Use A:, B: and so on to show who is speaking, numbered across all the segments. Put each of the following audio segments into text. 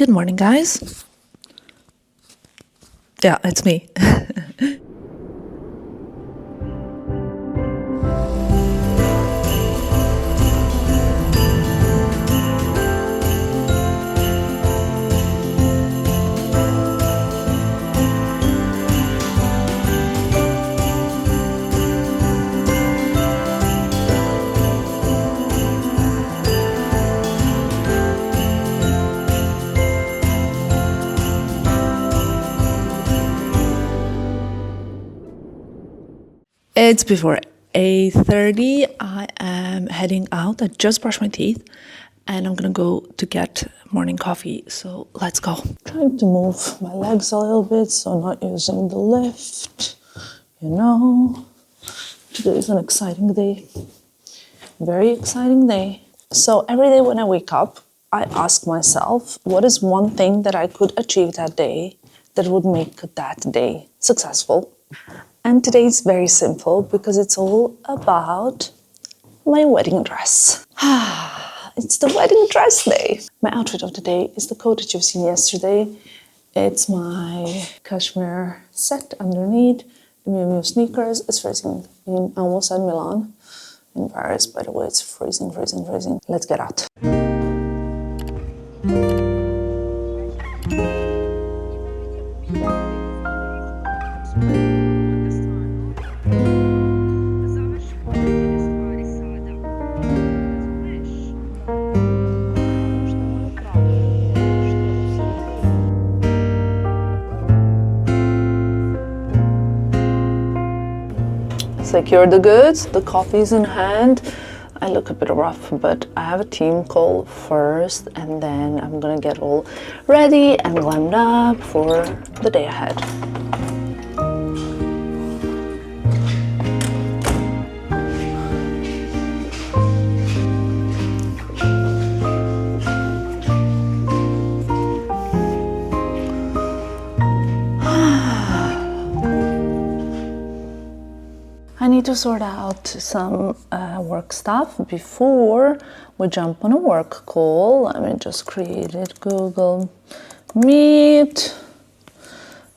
A: Good morning, guys. Yeah, it's me. It's before 8:30. I am heading out. I just brushed my teeth and I'm gonna go to get morning coffee. So let's go. Trying to move my legs a little bit, so not using the lift. You know, today is an exciting day. Very exciting day. So every day when I wake up, I ask myself, what is one thing that I could achieve that day that would make that day successful? And today is very simple because it's all about my wedding dress. It's the wedding dress day. My outfit of the day is the coat that you've seen yesterday. It's my cashmere set underneath, the Miu Miu sneakers. It's freezing in almost at Milan. In Paris, by the way, it's freezing, freezing, freezing. Let's get out. Secure the goods, the coffee's in hand. I look a bit rough, but I have a team call first and then I'm gonna get all ready and glammed up for the day ahead. I need to sort out some work stuff before we jump on a work call. Let me just create it. Google Meet.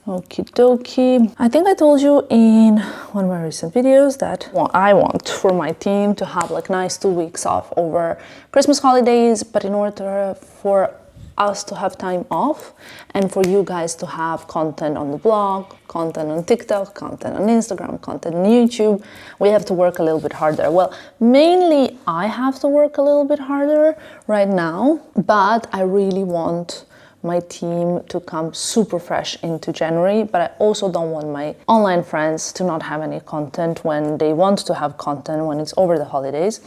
A: Okie dokie. I think I told you in one of my recent videos that I want for my team to have like nice 2 weeks off over Christmas holidays, but in order for us to have time off and for you guys to have content on the blog, content on TikTok, content on Instagram, content on YouTube, we have to work a little bit harder. Well, mainly I have to work a little bit harder right now, but I really want my team to come super fresh into January, but I also don't want my online friends to not have any content when they want to have content when it's over the holidays.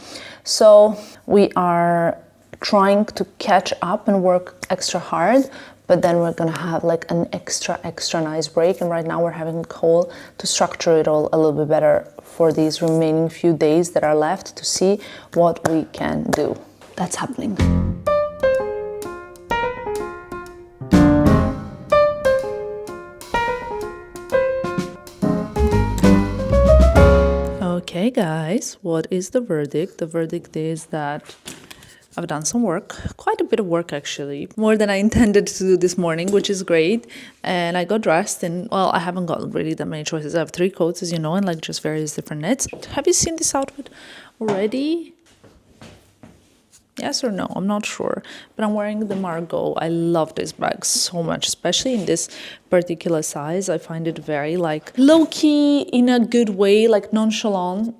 A: So we are trying to catch up and work extra hard, but then we're gonna have like an extra nice break, and right now we're having a call to structure it all a little bit better for these remaining few days that are left to see what we can do. That's happening. Okay guys, what is the verdict? The verdict is that I've done some work, quite a bit of work actually, more than I intended to do this morning, which is great. And I got dressed and, well, I haven't got really that many choices. I have 3 coats, as you know, and like just various different knits. Have you seen this outfit already? Yes or no? I'm not sure. But I'm wearing the Margot. I love this bag so much, especially in this particular size. I find it very like low-key in a good way, like nonchalant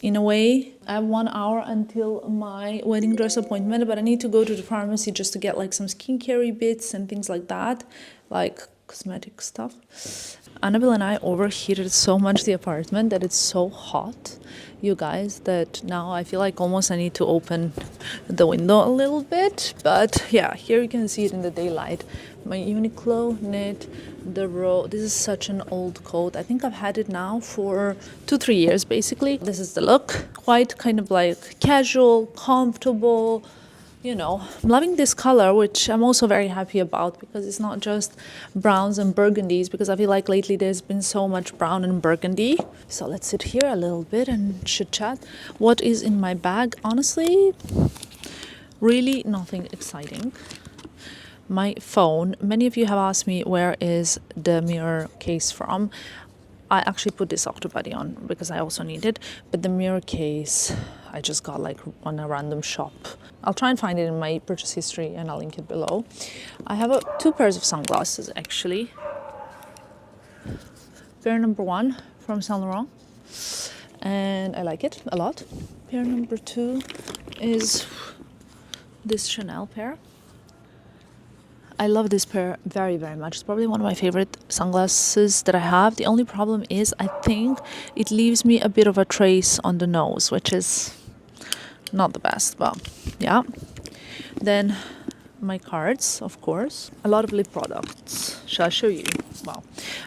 A: in a way. I have 1 hour until my wedding dress appointment, but I need to go to the pharmacy just to get like some skincare bits and things like that, like cosmetic stuff. Annabelle and I overheated so much the apartment that it's so hot, you guys, that now I feel like almost I need to open the window a little bit. But yeah, here you can see it in the daylight. My Uniqlo knit, the row. This is such an old coat. I think I've had it now for 2-3 years basically. This is the look, quite kind of like casual, comfortable. You know, I'm loving this color, which I'm also very happy about because it's not just browns and burgundies, because I feel like lately there's been so much brown and burgundy. So let's sit here a little bit and chit chat. What is in my bag? Honestly, really nothing exciting. my phone. Many of you have asked me where is the mirror case from. I actually put this Octobody on because I also need it, but the mirror case I just got like on a random shop. I'll try and find it in my purchase history and I'll link it below. I have two pairs of sunglasses actually. Pair number 1 from Saint Laurent, and I like it a lot. Pair number 2 is this Chanel pair. I love this pair very, very much. It's probably one of my favorite sunglasses that I have. The only problem is I think it leaves me a bit of a trace on the nose, which is not the best, but yeah. Then my cards, of course. A lot of lip products. Shall I show you? Wow.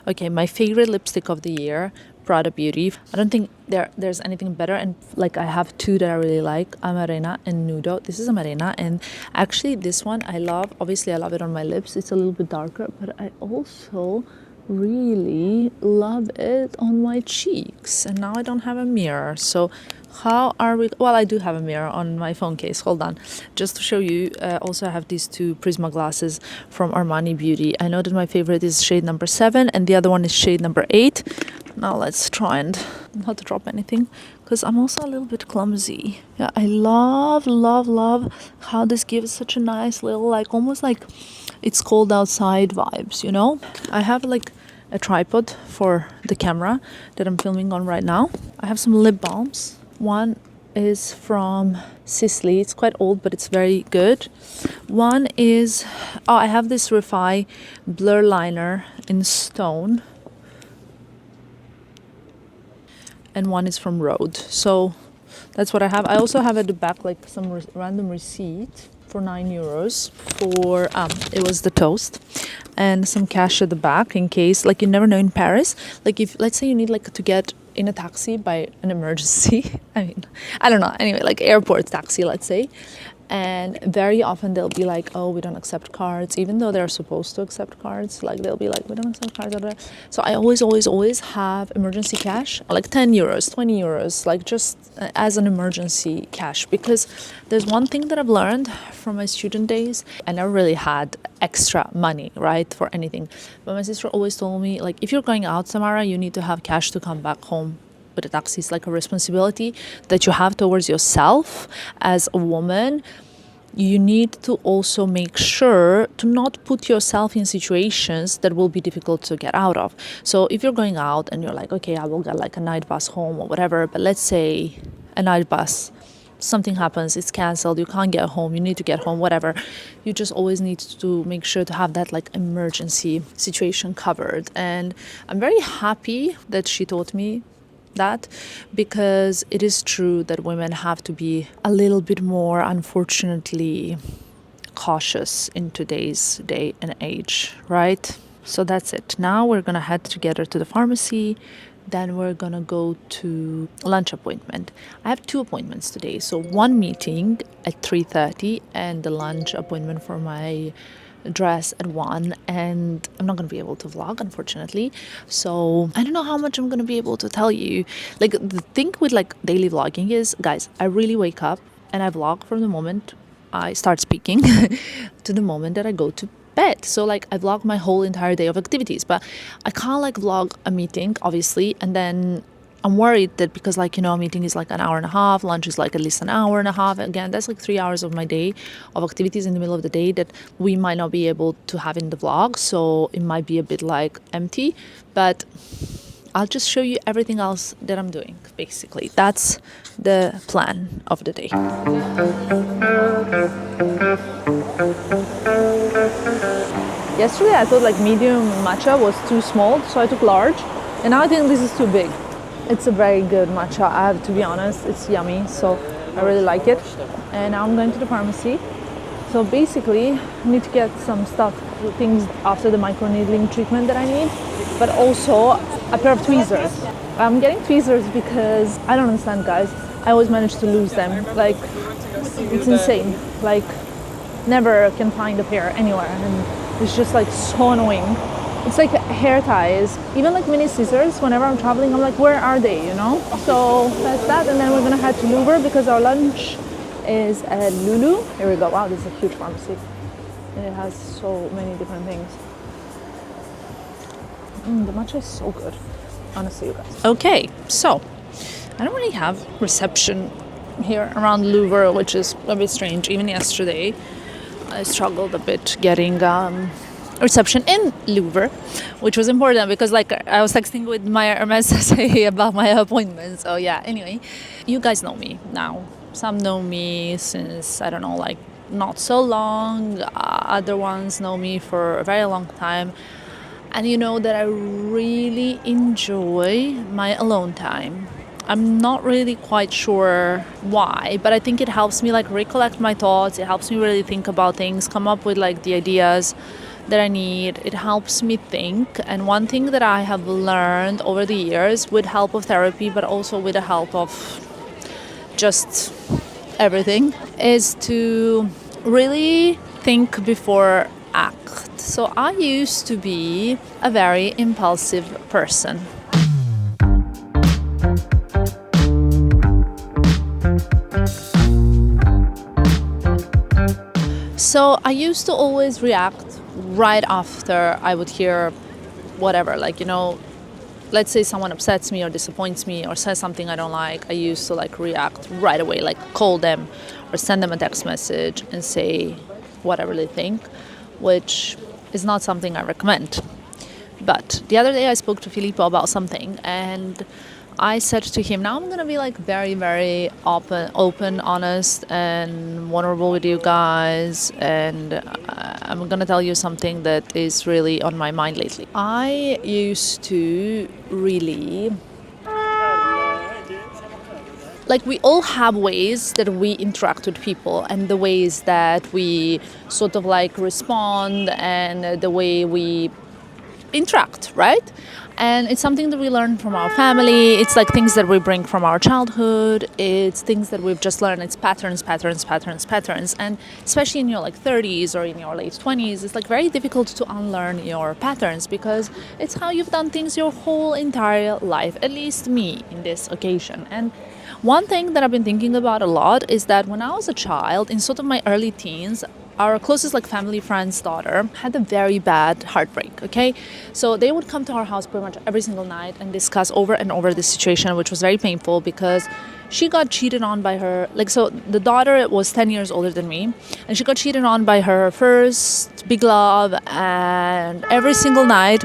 A: Okay, my favorite lipstick of the year, Prada Beauty. I don't think there's anything better, and like I have two that I really like, Amarena and Nudo. This is Amarena, and actually this one I love. Obviously I love it on my lips. It's a little bit darker, but I also really love it on my cheeks. And now I don't have a mirror, so how are we? Well, I do have a mirror on my phone case. Hold on, just to show you. Also, I have these two Prisma glasses from Armani Beauty. I know that my favorite is shade number 7 and the other one is shade number 8. Now let's try and not to drop anything because I'm also a little bit clumsy. Yeah, I love how this gives such a nice little, like almost like it's cold outside vibes, you know? I have like a tripod for the camera that I'm filming on right now. I have some lip balms. One is from Sisley. It's quite old, but it's very good. One is, I have this Refi blur liner in stone. And one is from Rode. So that's what I have. I also have at the back like some random receipt for €9 for, it was the toast. And some cash at the back in case, like you never know in Paris. Like if, let's say you need like to get in a taxi by an emergency. I mean, I don't know. Anyway, like airport taxi, let's say. And very often they'll be like, oh, we don't accept cards, even though they're supposed to accept cards. Like they'll be like, we don't accept cards. So I always have emergency cash, like €10, €20, like just as an emergency cash. Because there's one thing that I've learned from my student days. I never really had extra money, right, for anything. But my sister always told me, like, if you're going out, Tamara, you need to have cash to come back home. But a taxi is like a responsibility that you have towards yourself as a woman. You need to also make sure to not put yourself in situations that will be difficult to get out of. So if you're going out and you're like, okay, I will get like a night bus home or whatever, but let's say a night bus, something happens, it's cancelled, you can't get home, you need to get home, whatever. You just always need to make sure to have that like emergency situation covered. And I'm very happy that she taught me that, because it is true that women have to be a little bit more, unfortunately, cautious in today's day and age, right? So that's it. Now we're gonna head together to the pharmacy. Then we're gonna go to lunch appointment. I have 2 appointments today. So one meeting at 3:30 and the lunch appointment for my dress at 1, and I'm not gonna be able to vlog, unfortunately. So I don't know how much I'm gonna be able to tell you. Like the thing with like daily vlogging is, guys, I really wake up and I vlog from the moment I start speaking to the moment that I go to bed. So like I vlog my whole entire day of activities, but I can't like vlog a meeting, obviously, and then I'm worried that because, like, you know, a meeting is like an hour and a half, lunch is like at least an hour and a half. Again, that's like 3 hours of my day of activities in the middle of the day that we might not be able to have in the vlog. So it might be a bit like empty, but I'll just show you everything else that I'm doing. Basically, that's the plan of the day. Yesterday I thought like medium matcha was too small, so I took large, and now I think this is too big. It's a very good matcha, I have to be honest. It's yummy, so I really like it. And now I'm going to the pharmacy. So basically, I need to get some stuff, things after the microneedling treatment that I need, but also a pair of tweezers. I'm getting tweezers because I don't understand, guys. I always manage to lose them. Like, it's insane. Like, never can find a pair anywhere, and it's just like so annoying. It's like hair ties, even like mini scissors. Whenever I'm traveling, I'm like, where are they, you know? So that's that, and then we're gonna head to Louvre because our lunch is at Lulu. Here we go. Wow, this is a huge pharmacy. It has so many different things. The matcha is so good, honestly, you guys. Okay, so I don't really have reception here around Louvre, which is a bit strange. Even yesterday, I struggled a bit getting reception in Louvre, which was important because like I was texting with my MSSA about my appointment. So yeah, anyway, you guys know me now. Some know me since, I don't know, like not so long. Other ones know me for a very long time. And you know that I really enjoy my alone time. I'm not really quite sure why, but I think it helps me like recollect my thoughts. It helps me really think about things, come up with like the ideas that I need. It helps me think. And one thing that I have learned over the years with help of therapy, but also with the help of just everything, is to really think before act. So I used to be a very impulsive person. So I used to always react right after I would hear whatever, like, you know, let's say someone upsets me or disappoints me or says something I don't like. I used to like react right away, like call them or send them a text message and say what I really think, which is not something I recommend. But the other day I spoke to Filippo about something, and I said to him, now I'm going to be like very, very open, honest and vulnerable with you guys, and I'm going to tell you something that is really on my mind lately. I used to really... Like, we all have ways that we interact with people and the ways that we sort of like respond and the way we interact, right? And it's something that we learn from our family. It's like things that we bring from our childhood. It's things that we've just learned. It's patterns. And especially in your like 30s or in your late 20s, it's like very difficult to unlearn your patterns because it's how you've done things your whole entire life, at least me in this occasion. And one thing that I've been thinking about a lot is that when I was a child, in sort of my early teens, our closest like family friend's daughter had a very bad heartbreak, okay? So they would come to our house pretty much every single night and discuss over and over this situation, which was very painful because she got cheated on by her, like, so the daughter was 10 years older than me, and she got cheated on by her first big love, and every single night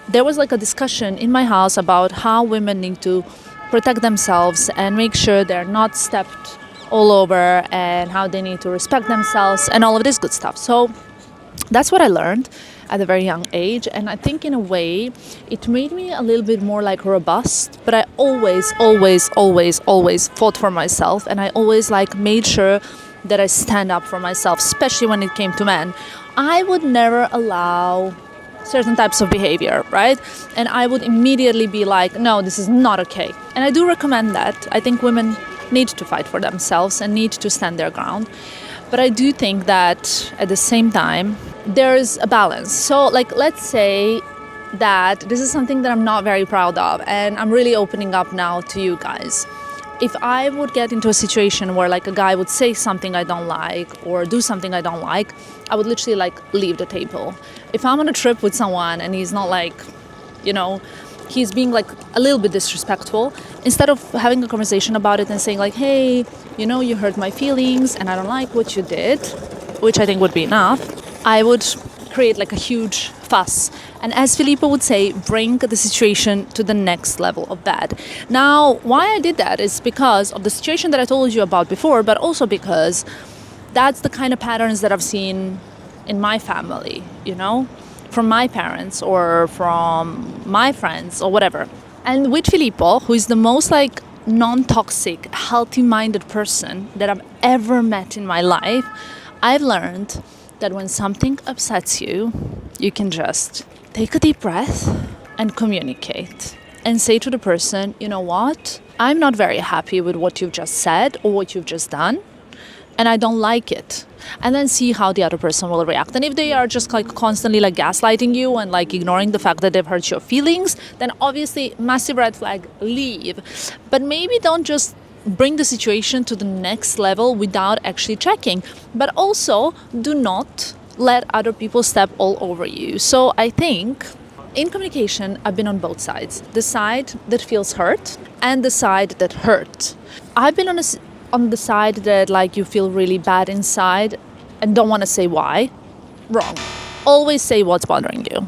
A: there was like a discussion in my house about how women need to protect themselves and make sure they're not stepped all over and how they need to respect themselves and all of this good stuff. So that's what I learned at a very young age, and I think in a way it made me a little bit more like robust, but I always fought for myself, and I always like made sure that I stand up for myself, especially when it came to men. I would never allow certain types of behavior, right? And I would immediately be like, no, this is not okay. And I do recommend that. I think women need to fight for themselves and need to stand their ground. But I do think that at the same time, there's a balance. So like, let's say that this is something that I'm not very proud of, and I'm really opening up now to you guys. If I would get into a situation where like a guy would say something I don't like or do something I don't like, I would literally like leave the table. If I'm on a trip with someone and he's not like, you know, he's being like a little bit disrespectful, instead of having a conversation about it and saying like, hey, you know, you hurt my feelings and I don't like what you did, which I think would be enough, I would create like a huge fuss. And as Filippo would say, bring the situation to the next level of bad. Now, why I did that is because of the situation that I told you about before, but also because that's the kind of patterns that I've seen in my family, you know, from my parents or from my friends or whatever. And with Filippo, who is the most like non-toxic, healthy-minded person that I've ever met in my life, I've learned that when something upsets you, you can just take a deep breath and communicate and say to the person, you know what, I'm not very happy with what you've just said or what you've just done, and I don't like it. And then see how the other person will react. And if they are just like constantly like gaslighting you and like ignoring the fact that they've hurt your feelings, then obviously massive red flag, leave. But maybe don't just bring the situation to the next level without actually checking. But also do not let other people step all over you. So I think in communication, I've been on both sides. The side that feels hurt and the side that hurt. I've been on the side that like you feel really bad inside and don't want to say why. Wrong. Always say what's bothering you.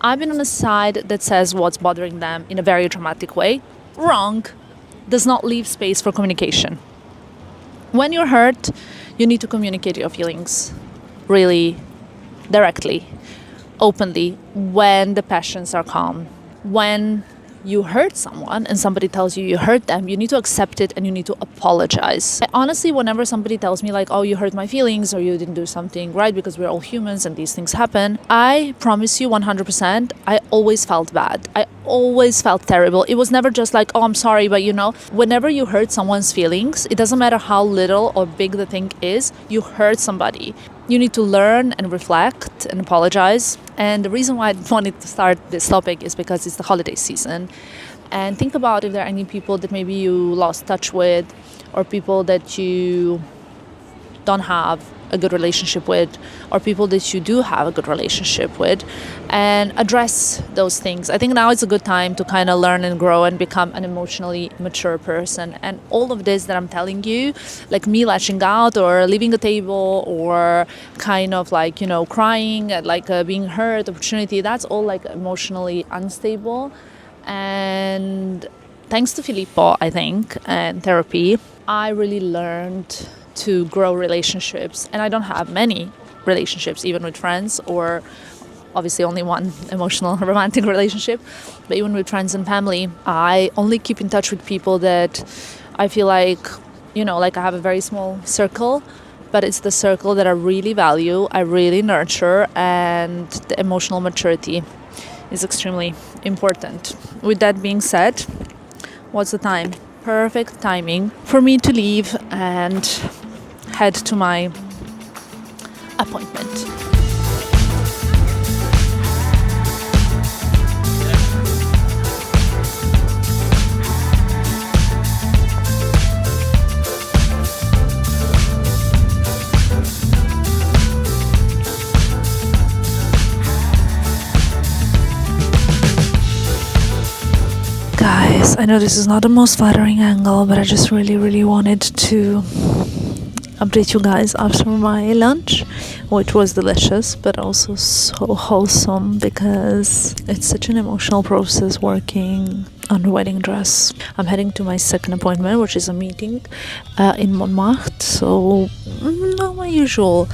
A: I've been on a side that says what's bothering them in a very dramatic way. Wrong. Does not leave space for communication. When you're hurt, you need to communicate your feelings really directly, openly, when the passions are calm. When you hurt someone and somebody tells you you hurt them, you need to accept it and you need to apologize. Honestly, whenever somebody tells me like, oh, you hurt my feelings or you didn't do something right, because we're all humans and these things happen, I promise you 100%, I always felt bad. I always felt terrible. It was never just like, oh, I'm sorry, but whenever you hurt someone's feelings, it doesn't matter how little or big the thing is, you hurt somebody. You need to learn and reflect and apologize. And the reason why I wanted to start this topic is because it's the holiday season. And think about if there are any people that maybe you lost touch with, or people that you don't have a good relationship with, or people that you do have a good relationship with, and address those things. I think now it's a good time to kind of learn and grow and become an emotionally mature person. And all of this that I'm telling you, like me lashing out or leaving the table or kind of like, crying at like being hurt, opportunity, that's all like emotionally unstable. And thanks to Filippo, I think, and therapy, I really learned to grow relationships. And I don't have many relationships, even with friends, or obviously only one emotional romantic relationship, but even with friends and family, I only keep in touch with people that I feel like, like I have a very small circle, but it's the circle that I really value, I really nurture, and the emotional maturity is extremely important. With that being said, what's the time? Perfect timing for me to leave and head to my appointment. Guys, I know this is not the most flattering angle, but I just really wanted to update you guys after my lunch, which was delicious but also so wholesome because it's such an emotional process working on the wedding dress. I'm heading to my second appointment, which is a meeting in Montmartre, so not my usual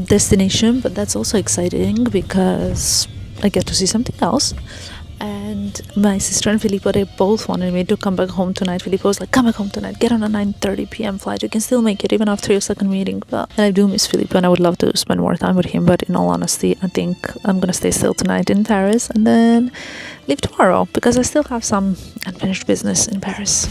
A: destination, but that's also exciting because I get to see something else. And my sister and Filippo, they both wanted me to come back home tonight. Filippo was like, come back home tonight, get on a 9:30 p.m. flight, you can still make it even after your second meeting. And I do miss Filippo and I would love to spend more time with him, but in all honesty, I think I'm gonna stay still tonight in Paris and then leave tomorrow because I still have some unfinished business in Paris,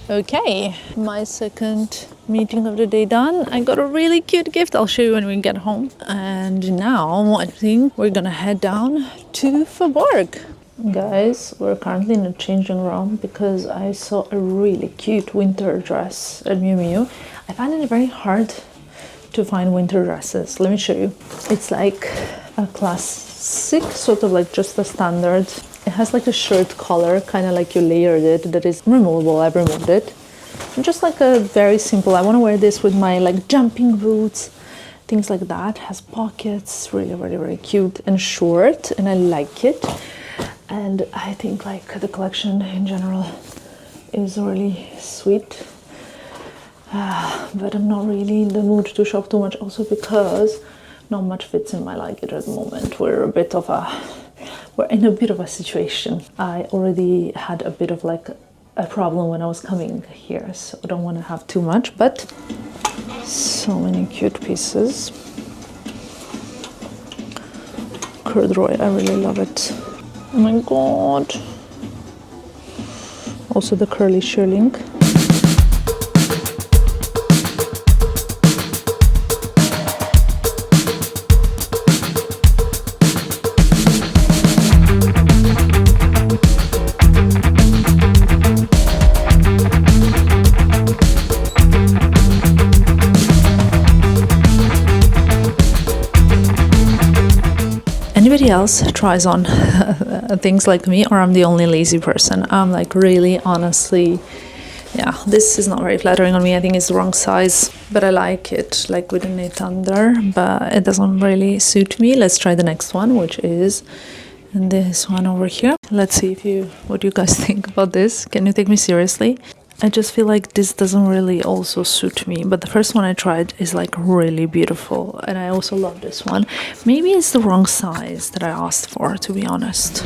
A: Okay, my second meeting of the day done. I got a really cute gift. I'll show you when we get home. And now I think we're gonna head down to Faubourg. Guys, we're currently in a changing room because I saw a really cute winter dress at Miu Miu. I find it very hard to find winter dresses. Let me show you. It's like a classic, sort of like just a standard. It has like a shirt collar, kind of like you layered it, that is removable. I've removed it. And just like a very simple, I want to wear this with my like jumping boots, things like that. Has pockets, really cute and short, and I like it. And I think like the collection in general is really sweet. But I'm not really in the mood to shop too much, also because not much fits in my luggage at the moment. We're a bit of a we're in a bit of a situation. I already had a bit of like a problem when I was coming here, so I don't want to have too much, but so many cute pieces. Corduroy, I really love it. Oh my god. Also the curly shearling. Anybody else tries on things like me, or I'm the only lazy person? I'm like really, honestly, yeah, this is not very flattering on me. I think it's the wrong size, but I like it, like with a knit under, but it doesn't really suit me. Let's try the next one, which is this one over here. Let's see what you guys think about this. Can you take me seriously? I just feel like this doesn't really also suit me, but the first one I tried is like really beautiful, and I also love this one. Maybe it's the wrong size that I asked for, to be honest.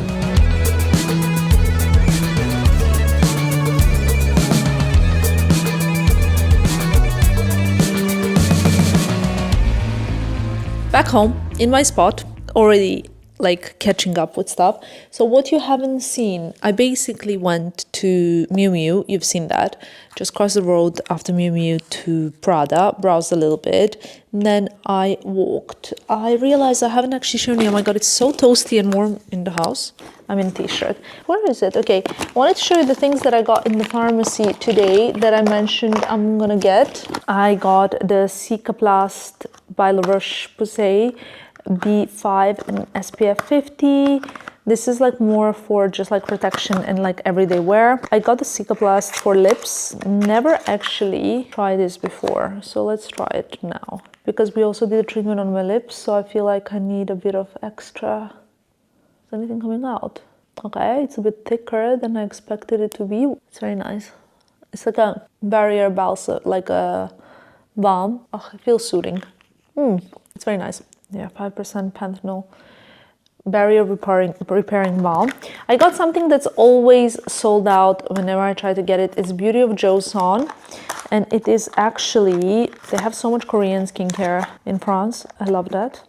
A: Back home in my spot, already like catching up with stuff. So what you haven't seen, I basically went to Miu Miu, you've seen that, just crossed the road after Miu Miu to Prada, browsed a little bit, and then I walked. I realized I haven't actually shown you, oh my god, it's so toasty and warm in the house. I'm in a t-shirt. Where is it? Okay, I wanted to show you the things that I got in the pharmacy today that I mentioned I'm gonna get. I got the Cicaplast by La Roche-Posay B5 and SPF 50. This is like more for just like protection and like everyday wear. I got the Cicaplast for lips. Never actually tried this before, so let's try it now. Because we also did a treatment on my lips, so I feel like I need a bit of extra. Is anything coming out? Okay, it's a bit thicker than I expected it to be. It's very nice. It's like a barrier balsam, like a balm. Oh, it feels soothing. It's very nice. Yeah, 5% panthenol barrier repairing balm. I got something that's always sold out whenever I try to get it. It's Beauty of Joseon, and it is actually, they have so much Korean skincare in France. I love that.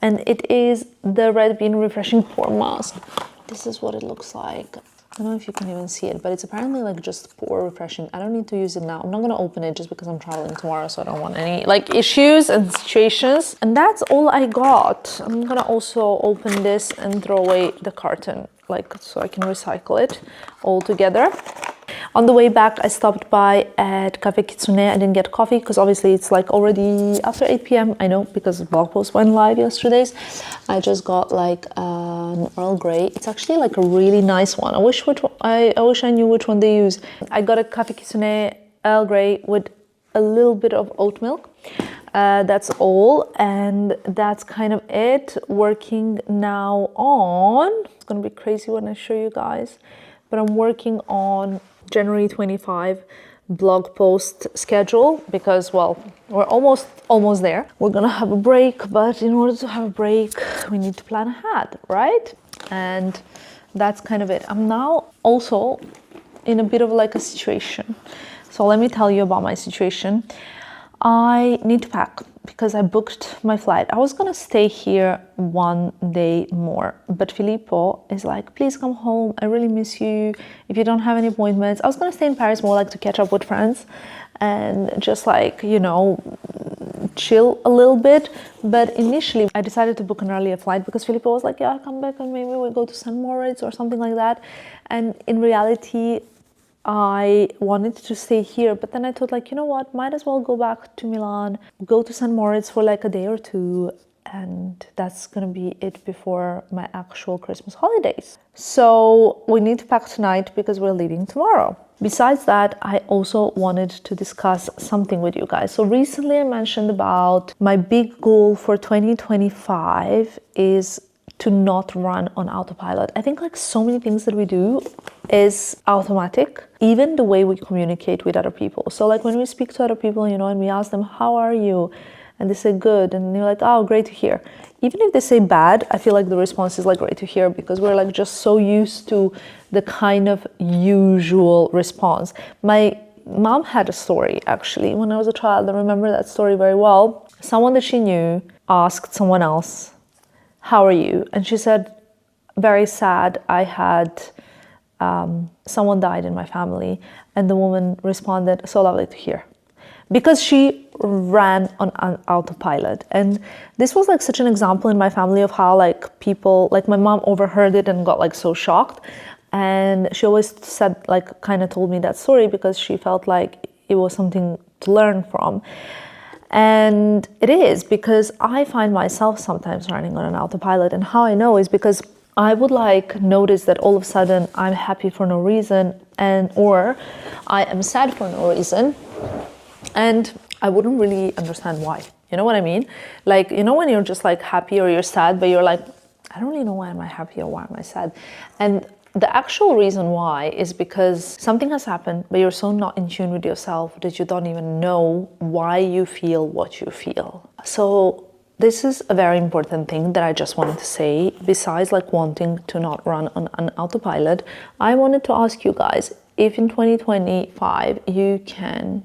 A: And it is the Red Bean Refreshing Pore Mask. This is what it looks like. I don't know if you can even see it, but it's apparently like just pore refreshing. I don't need to use it now. I'm not gonna open it just because I'm traveling tomorrow, so I don't want any like issues and situations. And that's all I got. I'm gonna also open this and throw away the carton, like so I can recycle it all together. On the way back, I stopped by at Cafe Kitsune. I didn't get coffee because obviously it's like already after 8 p.m. I know because the blog post went live yesterday. I just got like an Earl Grey. It's actually like a really nice one. I wish I knew which one they use. I got a Cafe Kitsune Earl Grey with a little bit of oat milk. That's all, and that's kind of it. Working now on, it's gonna be crazy when I show you guys, but I'm working on January 25 blog post schedule because, well, we're almost there. We're gonna have a break, but in order to have a break, we need to plan ahead, right? And that's kind of it. I'm now also in a bit of like a situation. So let me tell you about my situation. I need to pack because I booked my flight. I was gonna stay here one day more, but Filippo is like, please come home. I really miss you. If you don't have any appointments, I was gonna stay in Paris more like to catch up with friends and just like, you know, chill a little bit. But initially I decided to book an earlier flight because Filippo was like, yeah, I'll come back and maybe we'll go to St. Moritz or something like that. And in reality, I wanted to stay here, but then I thought like, you know what, might as well go back to Milan, go to St. Moritz for like a day or two, and that's gonna be it before my actual Christmas holidays. So we need to pack tonight because we're leaving tomorrow. Besides that, I also wanted to discuss something with you guys. So recently I mentioned about my big goal for 2025 is to not run on autopilot. I think like so many things that we do is automatic, even the way we communicate with other people. So like when we speak to other people, you know, and we ask them, how are you? and they say good, and you're like, oh, great to hear. Even if they say bad, I feel like the response is like great to hear, because we're like just so used to the kind of usual response. My mom had a story actually when I was a child. I remember that story very well. Someone that she knew asked someone else, how are you? And she said, very sad, I had someone died in my family. And the woman responded, so lovely to hear. Because she ran on autopilot. And this was like such an example in my family of how like people, like my mom overheard it and got like so shocked. And she always said, like, kind of told me that story because she felt like it was something to learn from. And it is, because I find myself sometimes running on an autopilot. And how I know is because I would like notice that all of a sudden I'm happy for no reason, or I am sad for no reason. And I wouldn't really understand why. You know what I mean? Like, you know, when you're just like happy or you're sad, but you're like, I don't really know why am I happy or why am I sad? And the actual reason why is because something has happened, but you're so not in tune with yourself that you don't even know why you feel what you feel. So this is a very important thing that I just wanted to say. Besides like wanting to not run on an autopilot, I wanted to ask you guys, if in 2025 you can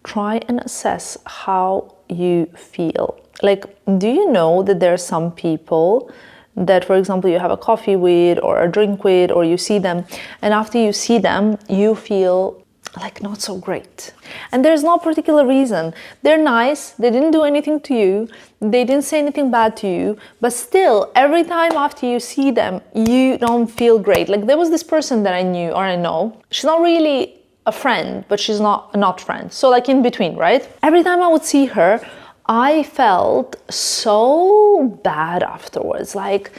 A: try and assess how you feel. Like, do you know that there are some people that, for example, you have a coffee with or a drink with, or you see them, and after you see them, you feel like not so great. And there's no particular reason. They're nice, they didn't do anything to you, they didn't say anything bad to you, but still, every time after you see them, you don't feel great. Like, there was this person that I knew, or I know, she's not really a friend, but she's not friend. So like in between, right? Every time I would see her, I felt so bad afterwards. Like,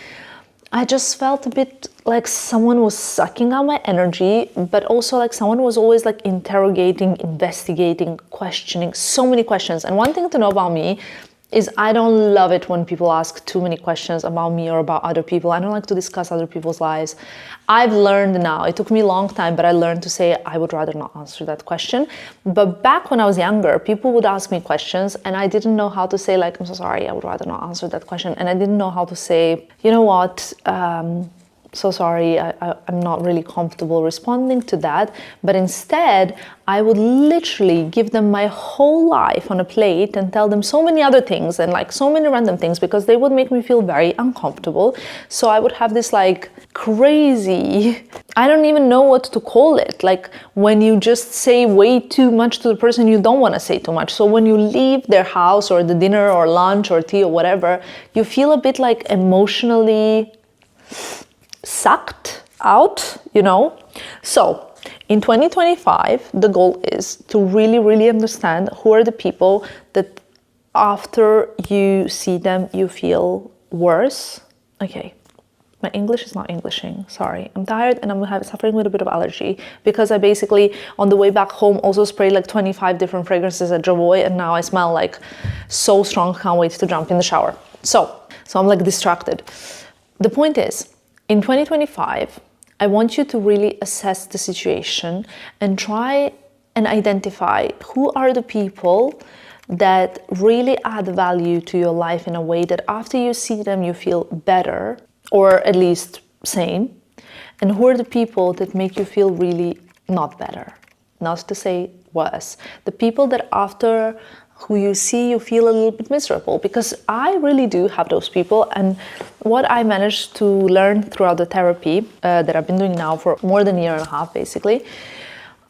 A: I just felt a bit like someone was sucking out my energy, but also like someone was always like interrogating, investigating, questioning, so many questions. And one thing to know about me is I don't love it when people ask too many questions about me or about other people. I don't like to discuss other people's lives. I've learned now, it took me a long time, but I learned to say I would rather not answer that question. But back when I was younger, people would ask me questions and I didn't know how to say like, I'm so sorry, I would rather not answer that question. And I didn't know how to say, you know what, so sorry, I'm not really comfortable responding to that. But instead, I would literally give them my whole life on a plate and tell them so many other things and like so many random things, because they would make me feel very uncomfortable. So I would have this like crazy, I don't even know what to call it, like when you just say way too much to the person you don't want to say too much. So when you leave their house or the dinner or lunch or tea or whatever, you feel a bit like emotionally sucked out, you know? So in 2025, the goal is to really, really understand who are the people that after you see them, you feel worse. Okay, my English is not Englishing, sorry. I'm tired and I'm suffering with a bit of allergy because I basically, on the way back home, also sprayed like 25 different fragrances at JEWELLERY, and now I smell like so strong, can't wait to jump in the shower. So I'm like distracted. The point is, in 2025, I want you to really assess the situation and try and identify who are the people that really add value to your life in a way that after you see them, you feel better, or at least same. And who are the people that make you feel really not better, not to say worse. The people that after who you see, you feel a little bit miserable, because I really do have those people. And what I managed to learn throughout the therapy that I've been doing now for more than a year and a half, basically,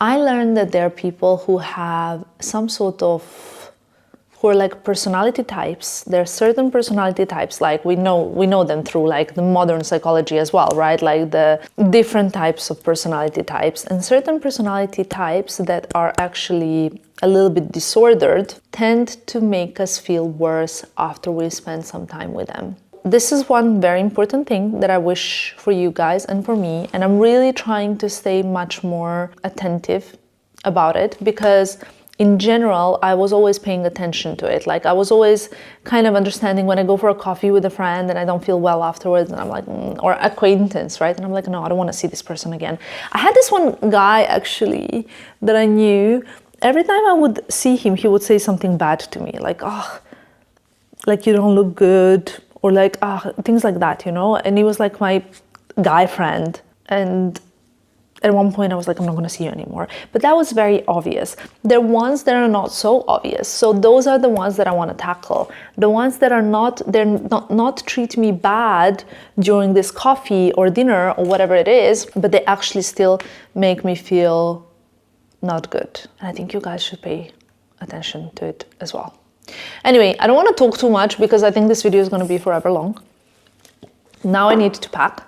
A: I learned that there are people who have some sort of, who are like personality types. There are certain personality types, like we know them through like the modern psychology as well, right? Like the different types of personality types, and certain personality types that are actually a little bit disordered tend to make us feel worse after we spend some time with them. This is one very important thing that I wish for you guys and for me, and I'm really trying to stay much more attentive about it, because in general, I was always paying attention to it. Like I was always kind of understanding when I go for a coffee with a friend and I don't feel well afterwards, and I'm like, or acquaintance, right? And I'm like, no, I don't want to see this person again. I had this one guy actually that I knew, every time I would see him, he would say something bad to me, like, oh, like you don't look good, or like, ah, things like that, you know? And he was like my guy friend. And at one point I was like, I'm not gonna see you anymore. But that was very obvious. There are ones that are not so obvious. So those are the ones that I wanna tackle. The ones that are not, they're not treat me bad during this coffee or dinner or whatever it is, but they actually still make me feel not good. And I think you guys should pay attention to it as well. Anyway, I don't want to talk too much because I think this video is going to be forever long. Now I need to pack.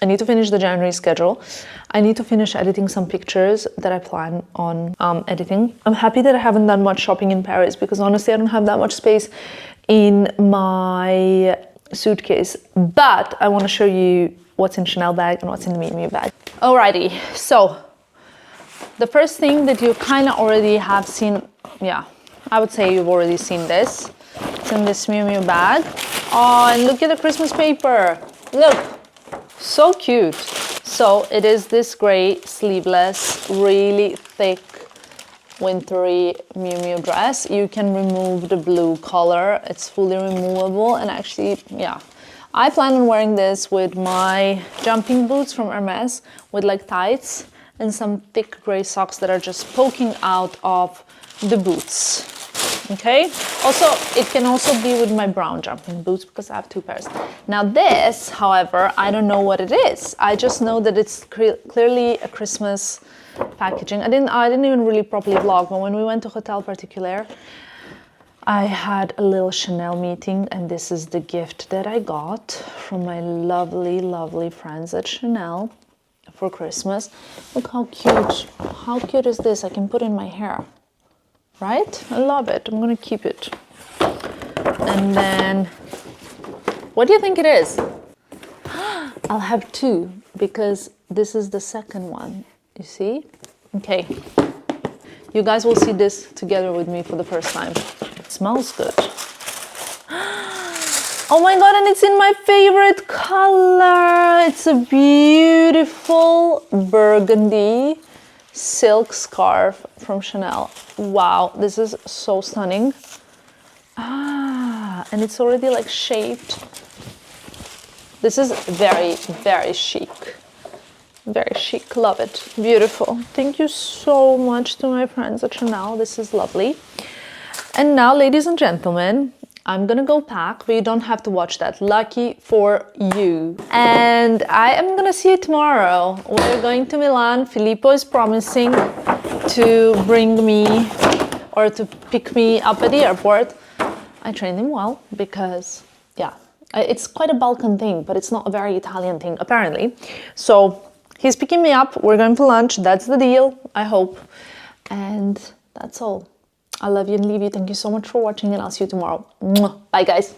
A: I need to finish the January schedule. I need to finish editing some pictures that I plan on editing. I'm happy that I haven't done much shopping in Paris because honestly I don't have that much space in my suitcase. But I want to show you what's in Chanel bag and what's in the Miu Miu bag. Alrighty, so the first thing that you kind of already have seen, yeah, I would say you've already seen this. It's in this Miu Miu bag. Oh, and look at the Christmas paper. Look, so cute. So it is this gray, sleeveless, really thick, wintry Miu Miu dress. You can remove the blue color. It's fully removable, and actually, yeah. I plan on wearing this with my jumping boots from Hermes with like tights and some thick gray socks that are just poking out of the boots. Okay, also it can also be with my brown jumping boots because I have 2 pairs. Now this, however, I don't know what it is. I just know that it's clearly a Christmas packaging. I didn't even really properly vlog, but when we went to Hotel Particulier, I had a little Chanel meeting, and this is the gift that I got from my lovely, lovely friends at Chanel for Christmas. Look how cute. How cute is this? I can put in my hair. Right? I love it. I'm gonna keep it. And then, what do you think it is? I'll have 2 because this is the second one. You see? Okay. You guys will see this together with me for the first time. It smells good. Oh my god, and it's in my favorite color. It's a beautiful burgundy silk scarf from Chanel. Wow, this is so stunning. Ah, and it's already like shaped. This is very, very chic. Very chic, love it. Beautiful. Thank you so much to my friends at Chanel. This is lovely. And now, ladies and gentlemen, I'm gonna go pack, but you don't have to watch that. Lucky for you. And I am gonna see you tomorrow. We're going to Milan. Filippo is promising to bring me or to pick me up at the airport. I trained him well because, yeah, it's quite a Balkan thing, but it's not a very Italian thing, apparently. So he's picking me up. We're going for lunch. That's the deal, I hope. And that's all. I love you and leave you. Thank you so much for watching, and I'll see you tomorrow. Bye, guys.